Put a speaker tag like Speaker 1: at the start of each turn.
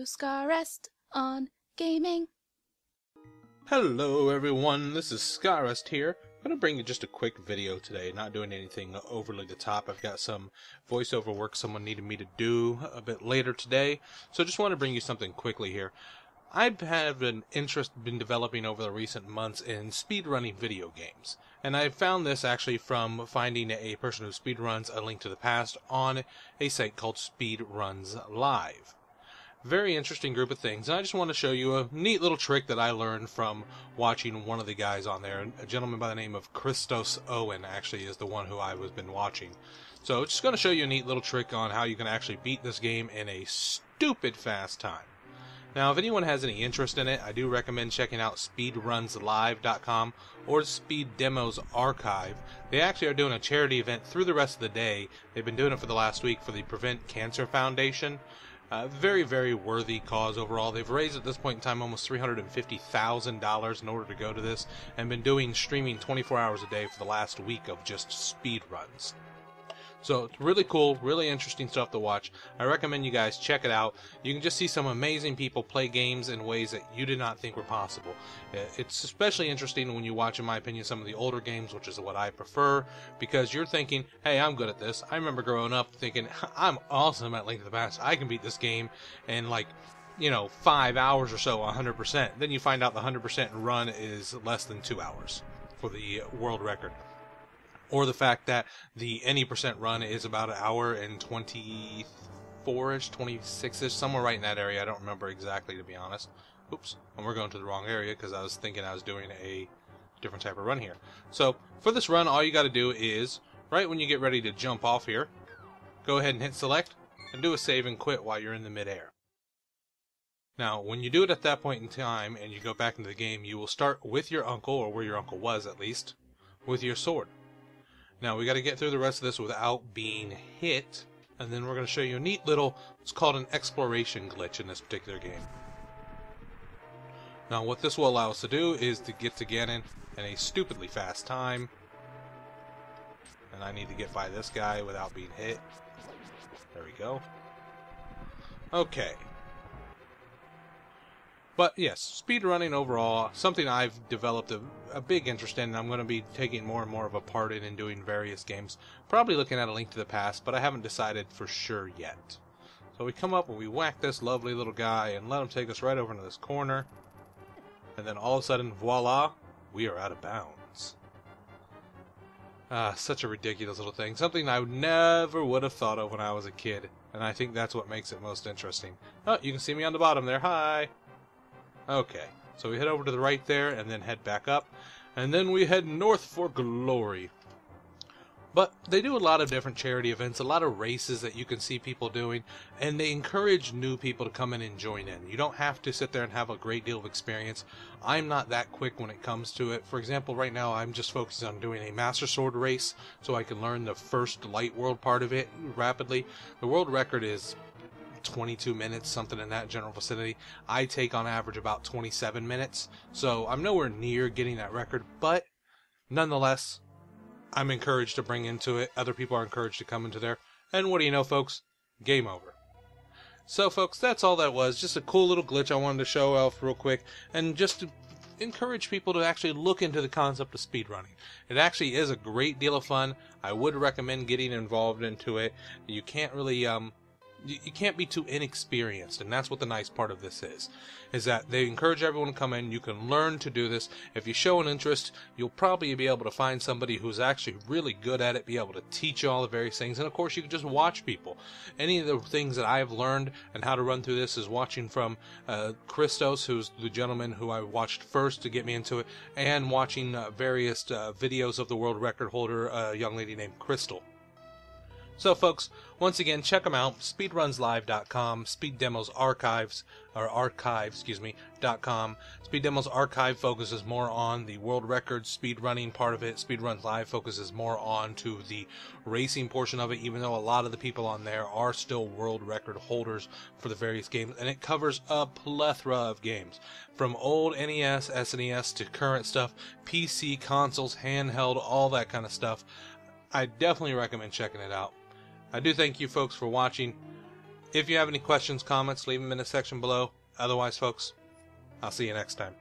Speaker 1: Skarest on gaming.
Speaker 2: Hello everyone, this is Skarest here. I'm going to bring you just a quick video today, not doing anything overly the top. I've got some voiceover work someone needed me to do a bit later today, so just want to bring you something quickly here. I've had an interest been developing over the recent months in speedrunning video games, and I found this actually from finding a person who speedruns A Link to the Past on a site called Speedruns Live. Very interesting group of things, and I just want to show you a neat little trick that I learned from watching one of the guys on there. A gentleman by the name of Christos Owen actually is the one who I was been watching. So just going to show you a neat little trick on how you can actually beat this game in a stupid fast time. Now, if anyone has any interest in it, I do recommend checking out speedrunslive.com or Speed Demos Archive. They actually are doing a charity event through the rest of the day. They've been doing it for the last week for the Prevent Cancer Foundation. Very, very worthy cause overall. They've raised at this point in time almost $350,000 in order to go to this, and been doing streaming 24 hours a day for the last week of just speed runs. So it's really cool, really interesting stuff to watch. I recommend you guys check it out. You can just see some amazing people play games in ways that you did not think were possible. It's especially interesting when you watch, in my opinion, some of the older games, which is what I prefer, because you're thinking, hey, I'm good at this. I remember growing up thinking, I'm awesome at Link to the Past. I can beat this game in 5 hours or so, 100%. Then you find out the 100% run is less than 2 hours for the world record. Or the fact that the any percent run is about an hour and 24-ish, 26-ish, somewhere right in that area. I don't remember exactly, to be honest. Oops, and we're going to the wrong area because I was thinking I was doing a different type of run here. So, for this run, all you got to do is, right when you get ready to jump off here, go ahead and hit select, and do a save and quit while you're in the midair. Now, when you do it at that point in time, and you go back into the game, you will start with your uncle, or where your uncle was at least, with your sword. Now, we got to get through the rest of this without being hit, and then we're going to show you a neat little, it's called an exploration glitch in this particular game. Now, what this will allow us to do is to get to Ganon in a stupidly fast time. And I need to get by this guy without being hit. There we go. Okay. But yes, speedrunning overall, something I've developed a big interest in, and I'm going to be taking more and more of a part in and doing various games. Probably looking at A Link to the Past, but I haven't decided for sure yet. So we come up and we whack this lovely little guy and let him take us right over into this corner. And then all of a sudden, voila, we are out of bounds. Such a ridiculous little thing. Something I never would have thought of when I was a kid. And I think that's what makes it most interesting. Oh, you can see me on the bottom there. Hi! Okay, so we head over to the right there, and then head back up, and then we head north for glory. But they do a lot of different charity events, a lot of races that you can see people doing, and they encourage new people to come in and join in. You don't have to sit there and have a great deal of experience. I'm not that quick when it comes to it. For example, right now I'm just focused on doing a Master Sword race, so I can learn the first Light World part of it rapidly. The world record is 22 minutes, something in that general vicinity. I take on average about 27 minutes, so I'm nowhere near getting that record, but nonetheless, I'm encouraged to bring into it. Other people are encouraged to come into there, and what do you know, folks? Game over. So, folks, that's all that was. Just a cool little glitch I wanted to show off real quick, and just to encourage people to actually look into the concept of speedrunning. It actually is a great deal of fun. I would recommend getting involved into it. You can't really, you can't be too inexperienced, and that's what the nice part of this is that they encourage everyone to come in. You can learn to do this. If you show an interest, you'll probably be able to find somebody who's actually really good at it, be able to teach you all the various things, and of course you can just watch people. Any of the things that I've learned and how to run through this is watching from Christos, who's the gentleman who I watched first to get me into it, and watching various videos of the world record holder, a young lady named Crystal. So, folks, once again, check them out, speedrunslive.com, Speed Demos Archives, or archive.com. Speed Demos Archive focuses more on the world record speedrunning part of it. Speedruns Live focuses more on to the racing portion of it, even though a lot of the people on there are still world record holders for the various games, and it covers a plethora of games, from old NES, SNES, to current stuff, PC, consoles, handheld, all that kind of stuff. I definitely recommend checking it out. I do thank you folks for watching, If you have any questions, comments, leave them in the section below. Otherwise, folks, I'll see you next time.